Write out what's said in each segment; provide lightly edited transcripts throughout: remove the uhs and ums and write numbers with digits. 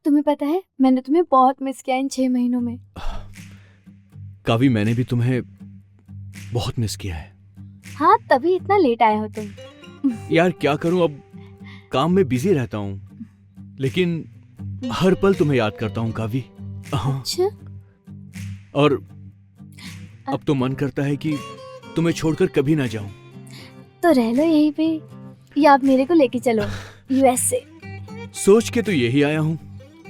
तुम्हें पता है मैंने तुम्हें बहुत मिस किया इन 6 महीनों में। कावी, मैंने भी तुम्हें बहुत मिस किया है। हाँ, तभी इतना लेट आए हो तुम। यार क्या करूं, अब काम में बिजी रहता हूं, लेकिन हर पल तुम्हें याद करता हूं कावी। हाँ। अच्छा। और अब तो मन करता है कि तुम्हें छोड़कर कभी ना जाऊं। तो रह लो यहीं पे या आप मेरे को लेके चलो यूएसए। सोच के तो यही आया हूं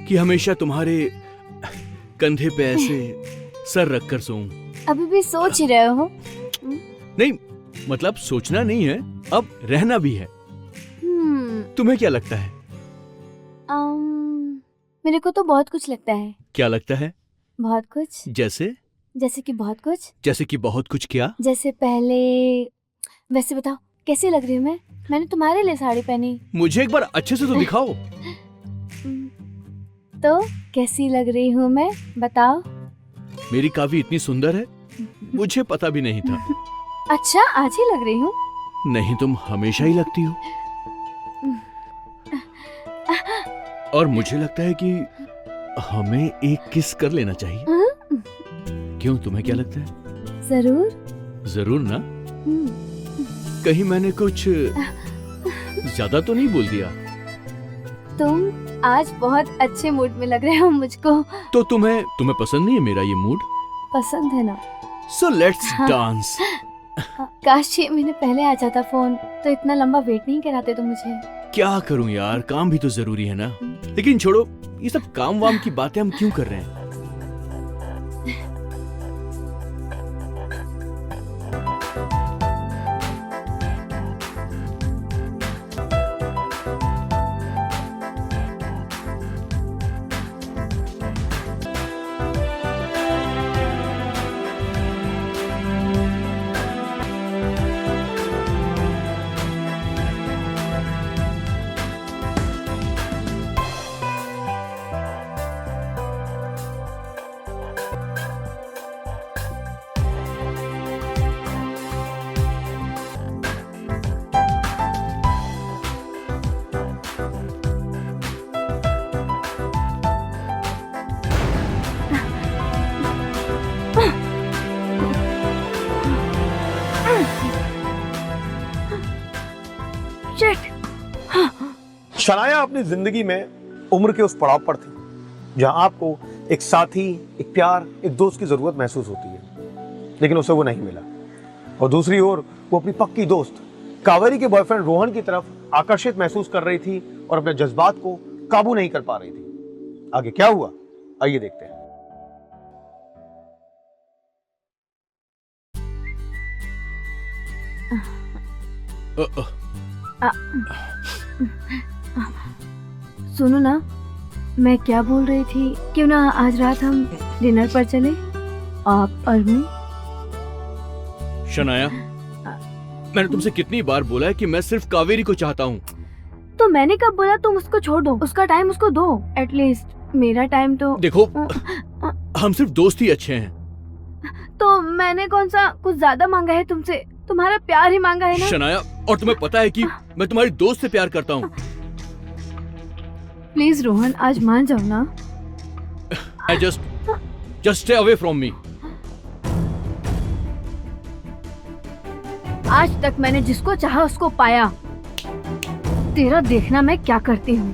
कि हमेशा तुम्हारे कंधे पे ऐसे सर रखकर सोऊं। अभी भी सोच ही रहे हो? नहीं, मतलब सोचना नहीं है, अब रहना भी है। तुम्हें क्या लगता है? मेरे को तो बहुत कुछ लगता है। क्या लगता है? बहुत कुछ। जैसे कि बहुत कुछ। जैसे कि बहुत कुछ क्या? जैसे पहले। वैसे बताओ कैसी लग रही हूँ मैं? मैंने तुम्हारे लिए साड़ी पहनी। मुझे एक बार अच्छे से तो दिखाओ। तो कैसी लग रही हूँ मैं, बताओ। मेरी कावी इतनी सुंदर है, मुझे पता भी नहीं था। अच्छा, आज ही लग रही हूँ? नहीं, तुम हमेशा ही लगती हो। और मुझे लगता है कि हमें एक किस कर लेना चाहिए। क्यों, तुम्हें क्या लगता है? जरूर ना? कहीं मैंने कुछ ज्यादा तो नहीं बोल दिया? तुम आज बहुत अच्छे मूड में लग रहे हो मुझको। तो तुम्हें पसंद नहीं है मेरा ये मूड? पसंद है ना। So let's dance. काश 6 महीने पहले आ जाता फोन, तो इतना लंबा वेट नहीं कराते तुम मुझे। क्या करूं यार, काम भी तो जरूरी है ना। लेकिन छोड़ो, ये सब काम वाम की बातें हम क्यों कर रहे हैं? शनाया अपनी जिंदगी में उम्र के उस पड़ाव पर थी जहां आपको एक साथी, एक प्यार, एक दोस्त की जरूरत महसूस होती है, लेकिन उसे वो नहीं मिला। और दूसरी ओर वो अपनी पक्की दोस्त कावेरी के बॉयफ्रेंड रोहन की तरफ आकर्षित महसूस कर रही थी और अपने जज्बात को काबू नहीं कर पा रही थी। आगे क्या हुआ, आइए देखते हैं। सुनो ना, मैं क्या बोल रही थी, क्यों ना आज रात हम डिनर पर चले, आप और मैं। शनाया, मैंने तुमसे कितनी बार बोला है कि मैं सिर्फ कावेरी को चाहता हूँ। तो मैंने कब बोला तुम उसको छोड़ दो? उसका टाइम उसको दो, एटलीस्ट मेरा टाइम तो। देखो, हम सिर्फ दोस्त ही अच्छे हैं। तो मैंने कौन सा कुछ ज्यादा मांगा है तुमसे? तुम्हारा प्यार ही मांगा है ना। शनाया, और तुम्हें पता है कि मैं तुम्हारी दोस्त से प्यार करता हूँ। प्लीज रोहन, आज मान जाओ ना। Just stay away from me. आज तक मैंने जिसको चाहा उसको पाया। तेरा देखना मैं क्या करती हूँ।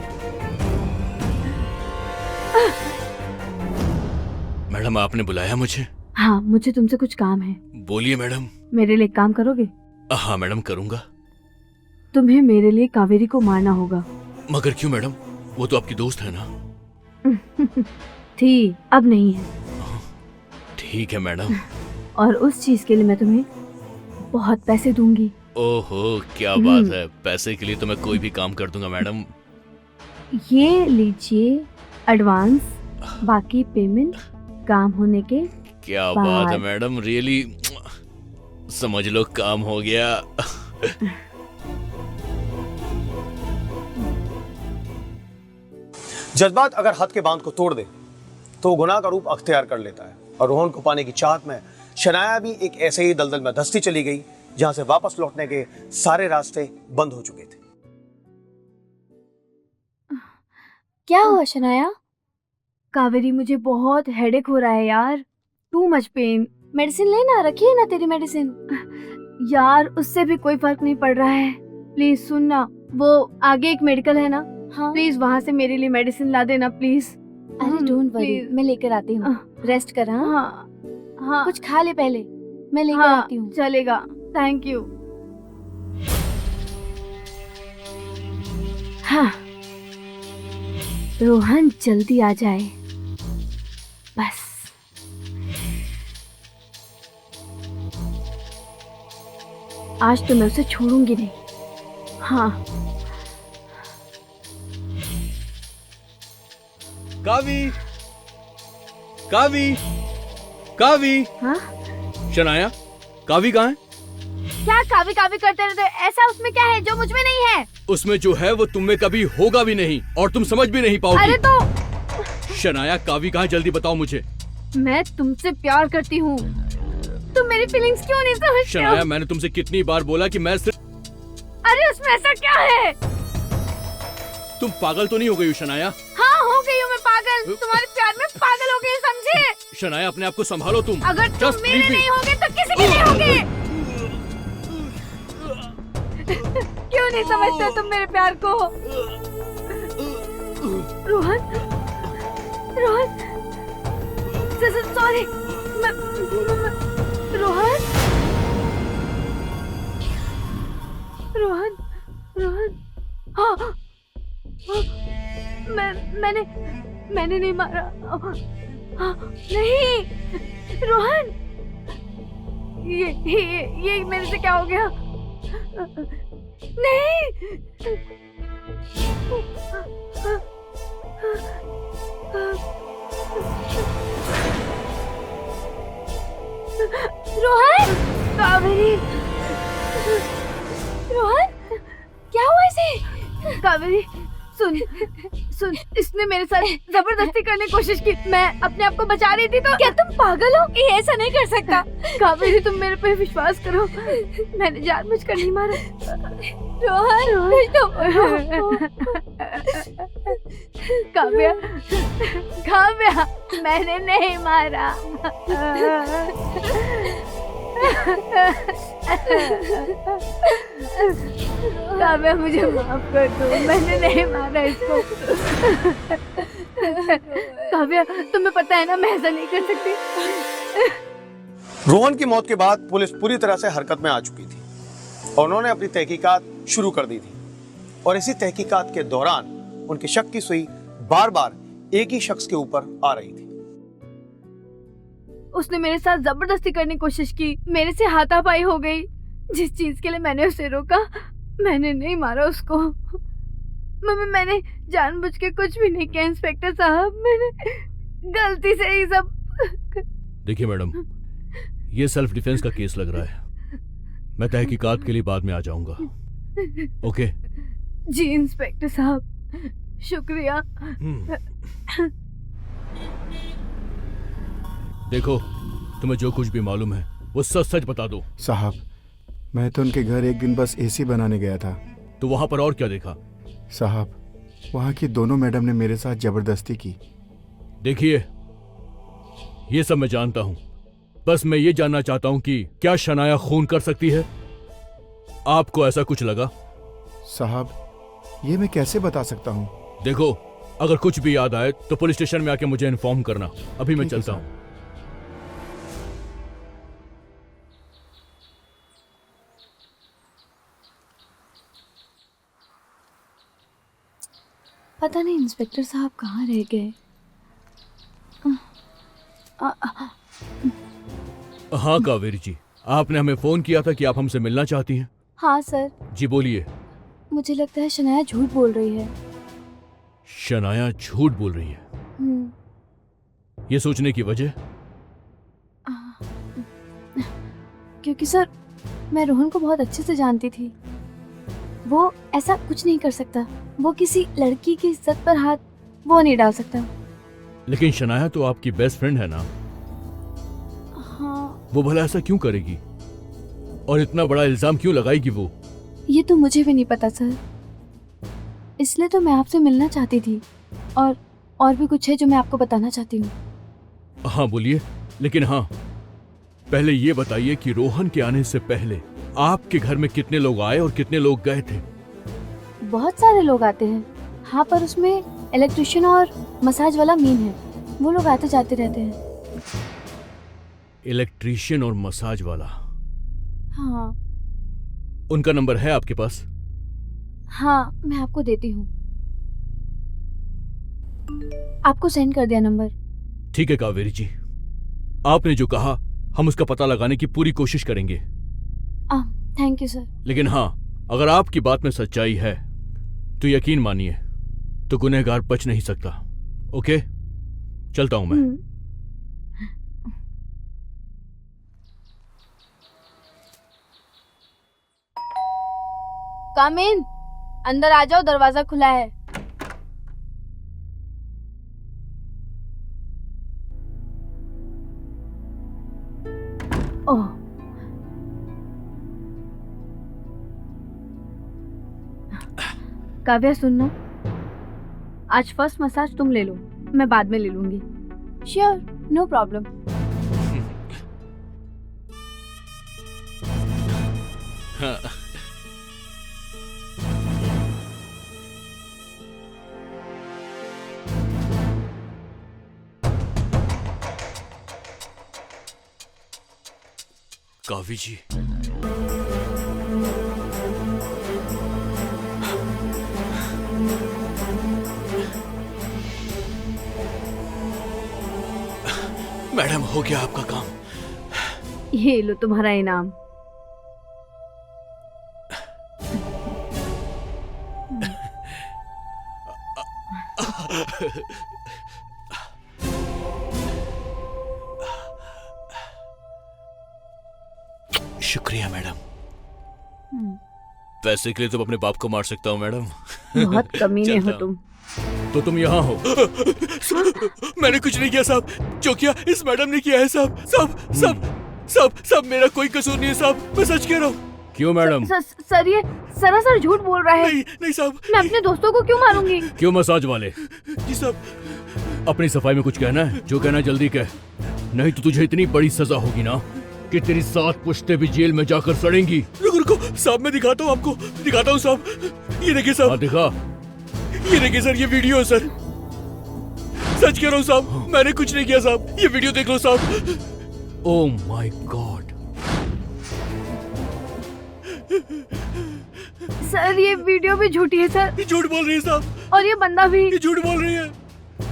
मैडम, आपने बुलाया मुझे? हाँ, मुझे तुमसे कुछ काम है। बोलिए मैडम। मेरे लिए काम करोगे? हाँ मैडम, करूँगा। तुम्हें मेरे लिए कावेरी को मारना होगा। मगर क्यों मैडम, वो तो आपकी दोस्त है ना। थी, अब नहीं है। ठीक है मैडम। और उस चीज के लिए मैं तुम्हें बहुत पैसे दूंगी। ओहो, क्या बात है, पैसे के लिए तो मैं कोई भी काम कर दूंगा मैडम। ये लीजिए एडवांस, बाकी पेमेंट काम होने के। क्या बात है मैडम, रियली समझ लो काम हो गया। जज्बात अगर हद के बांध को तोड़ दे तो गुनाह का रूप अख्तियार कर लेता है, और रोहन को पाने की चाहत में शनाया भी एक ऐसे ही दलदल में धंसती चली गई जहां से वापस लौटने के सारे रास्ते बंद हो चुके थे। क्या हुआ शनाया? कावेरी, मुझे बहुत हेडेक हो रहा है यार, टू मच पेन। मेडिसिन लेना, रखी है ना तेरी मेडिसिन। यार उससे भी कोई फर्क नहीं पड़ रहा है। प्लीज सुन ना, वो आगे एक मेडिकल है ना, हाँ प्लीज वहाँ से मेरे लिए मेडिसिन ला देना प्लीज। अरे डोंट वरी, प्लीज। मैं लेकर आती हूँ। रेस्ट कर। हाँ हाँ हाँ कुछ खा ले पहले, मैं लेकर हाँ, आती हूँ। चलेगा, थैंक यू। हाँ, रोहन जल्दी आ जाए बस। आज तो मैं उसे छोड़ूंगी नहीं। हाँ, कावी, कावी, कावी। हाँ शनाया, कावी कहाँ है? क्या कावी कावी करते रहते हो? ऐसा उसमें क्या है जो मुझ में नहीं है? उसमें जो है वो तुम में कभी होगा भी नहीं और तुम समझ भी नहीं पाओगी। अरे तो शनाया, कावी कहाँ है? जल्दी बताओ मुझे। मैं तुमसे प्यार करती हूँ, तुम मेरी फीलिंग्स क्यों नहीं समझते हो? शनाया, मैंने तुमसे कितनी बार बोला कि मैं सिर्फ। अरे उसमें ऐसा क्या है? तुम पागल तो नहीं हो गई हो शनाया? हाँ हो गई हूँ मैं पागल, तुम्हारे प्यार में पागल हो गई, समझे? शनाया, अपने आप को संभालो तुम। अगर तुम Just मेरे leave me. नहीं होगे तो किसी के नहीं होगे। क्यों नहीं समझते तुम मेरे प्यार को? रोहन, रोहन, सॉरी, रोहन, रोहन, रोहन, हाँ, हाँ, मैंने नहीं मारा। हाँ, नहीं, रोहन, ये मेरे से क्या हो गया? नहीं, रोहन, कावेरी, रोहन, क्या हुआ इसे? कावेरी, सुन, इसने मेरे साथ जबरदस्ती करने की कोशिश की। मैं अपने आप को बचा रही थी तो। क्या तुम पागल हो? ये ऐसा नहीं कर सकता। कावेरी, तुम मेरे पे विश्वास करो, मैंने जानबूझकर नहीं मारा। रोहन, काव्या, काव्या, मैंने नहीं मारा। काव्या, मुझे माफ कर दो, मैंने नहीं मारा इसको। काव्या, तुम्हें पता है ना मैं ऐसा नहीं कर सकती। रोहन की मौत के बाद पुलिस पूरी तरह से हरकत में आ चुकी थी और उन्होंने अपनी तहकीकात शुरू कर दी थी। और इसी तहकीकात के दौरान उनके शक की सुई बार बार एक ही शख्स के ऊपर आ रही थी। उसने मेरे साथ जबरदस्ती करने की कोशिश की, मेरे से हाथापाई हो गई। जिस चीज के लिए मैंने उसे रोका, मैंने नहीं मारा उसको। मैंने जानबूझ के कुछ भी नहीं किया इंस्पेक्टर साहब, मैंने गलती से ही सब। देखिए मैडम, ये सेल्फ डिफेंस का केस लग रहा है। मैं तहकीकात के लिए बाद में आ जाऊंगा। ओके? जी इंस्पेक्टर साहब, शुक्रिया। देखो, तुम्हें जो कुछ भी मालूम है वो सच सच बता दो। साहब, मैं तो उनके घर एक दिन बस एसी बनाने गया था। तो वहां पर और क्या देखा? साहब, वहाँ की दोनों मैडम ने मेरे साथ जबरदस्ती की। देखिए, ये सब मैं जानता हूं, बस मैं ये जानना चाहता हूं कि क्या शनाया खून कर सकती है? आपको ऐसा कुछ लगा? साहब, ये मैं कैसे बता सकता हूँ? देखो, अगर कुछ भी याद आए तो पुलिस स्टेशन में आके मुझे इन्फॉर्म करना। अभी मैं ठीक है, चलता हूँ। पता नहीं इंस्पेक्टर साहब कहाँ रह गए। हाँ कावेरी जी, आपने हमें फोन किया था कि आप हमसे मिलना चाहती हैं। हाँ सर, जी बोलिए। मुझे लगता है शनाया झूठ बोल रही है। शनाया झूठ बोल रही है? ये सोचने की वजह? क्योंकि सर, मैं रोहन को बहुत अच्छे से जानती थी। वो ऐसा कुछ नहीं कर सकता। वो किसी लड़की की इज्जत पर हाथ वो नहीं डाल सकता। लेकिन शनाया तो आपकी बेस्ट फ्रेंड है ना? हाँ, वो भला ऐसा क्यों करेगी और इतना बड़ा इल्जाम क्यों लगाएगी वो? ये तो मुझे भी नहीं पता सर। इसलिए तो मैं आपसे मिलना चाहती थी। और भी कुछ है जो मैं आपको बताना चाहती हूँ। हाँ बोलिए, लेकिन हाँ, पहले ये बताइए कि रोहन के आने से पहले आपके घर में कितने लोग आए और कितने लोग गए थे? बहुत सारे लोग आते हैं। हाँ, पर उसमें इलेक्ट्रिशियन और मसाज वाला मेन है। वो लोग आते जाते रहते हैं। इलेक्ट्रिशियन और मसाज वाला, हाँ उनका नंबर है आपके पास? हाँ, मैं आपको देती हूँ। आपको सेंड कर दिया नंबर। ठीक है कावेरी जी, आपने जो कहा हम उसका पता लगाने की पूरी कोशिश करेंगे। Thank you sir. लेकिन हाँ, अगर आपकी बात में सच्चाई है तो यकीन मानिए, तो गुनहगार बच नहीं सकता। ओके, चलता हूं मैं। कम इन, अंदर आ जाओ, दरवाजा खुला है। ओह, काव्या सुनना, आज फर्स्ट मसाज तुम ले लो, मैं बाद में ले लूंगी। Sure, no problem. हाँ। कावी जी, मैडम हो गया आपका काम। ये लो तुम्हारा इनाम। शुक्रिया मैडम। पैसे के लिए तो अपने बाप को मार सकता हूँ मैडम। बहुत कमीने हो चलता तुम। तो तुम यहाँ हो? मैंने कुछ नहीं किया साहब, जो किया इस मैडम ने किया है साहब। सब मेरा कोई कसूर नहीं है साहब, मैं सच कह रहा हूँ। क्यों मैडम? सर ये सरासर झूठ बोल रहा है। नहीं साहब। मैं अपने दोस्तों को क्यों मारूंगी? क्यों मसाज वाले? जी साहब। अपनी सफाई में कुछ कहना है? जो कहना है जल्दी कह, नहीं तो तुझे इतनी बड़ी सजा होगी ना कि तेरी 7 पुश्तें भी जेल में जाकर सड़ेंगी। रुको साहब, मैं दिखाता हूँ आपको, दिखाता हूँ साहब। ये देखिए साहब। दिखा। ये देखिए सर, ये वीडियो है सर। सच कह रहा हूँ साहब, मैंने कुछ नहीं किया साहब। ये वीडियो देख लो साहब। Oh my God. सर ये वीडियो भी झूठी है सर। ये झूठ बोल रही है साहब। और ये बंदा भी। ये झूठ बोल रही है।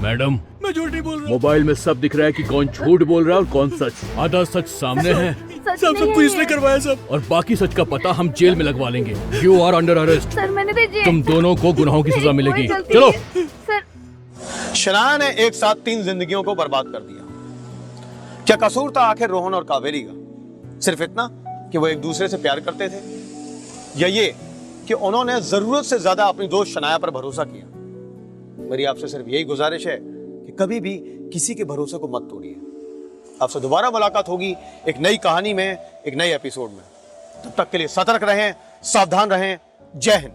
मैडम, मैं झूठ नहीं बोल रहा। मोबाइल में सब दिख रहा है कि कौन झूठ बोल रहा है और कौन सच। आधा सच सामने है। सब पुलिस ने करवाया सब, और बाकी सच का पता हम जेल में लगवा लेंगे। You are under arrest. Sir मैंने दीजिए। तुम दोनों को गुनाहों की सजा मिलेगी। कोई गलती चलो। नहीं है। सर शनाया ने एक साथ 3 जिंदगियों को बर्बाद कर दिया। क्या कसूर था आखिर रोहन और कावेरी का? सिर्फ इतना कि वो एक दूसरे से प्यार करते थे, या ये कि उन्होंने जरूरत से ज्यादा अपनी दोस्त शनाया पर भरोसा किया? मेरी आपसे सिर्फ यही गुजारिश है कि कभी भी किसी के भरोसे को मत तोड़िए। आपसे दोबारा मुलाकात होगी एक नई कहानी में, एक नए एपिसोड में। तब तक के लिए सतर्क रहें, सावधान रहें। जय हिंद।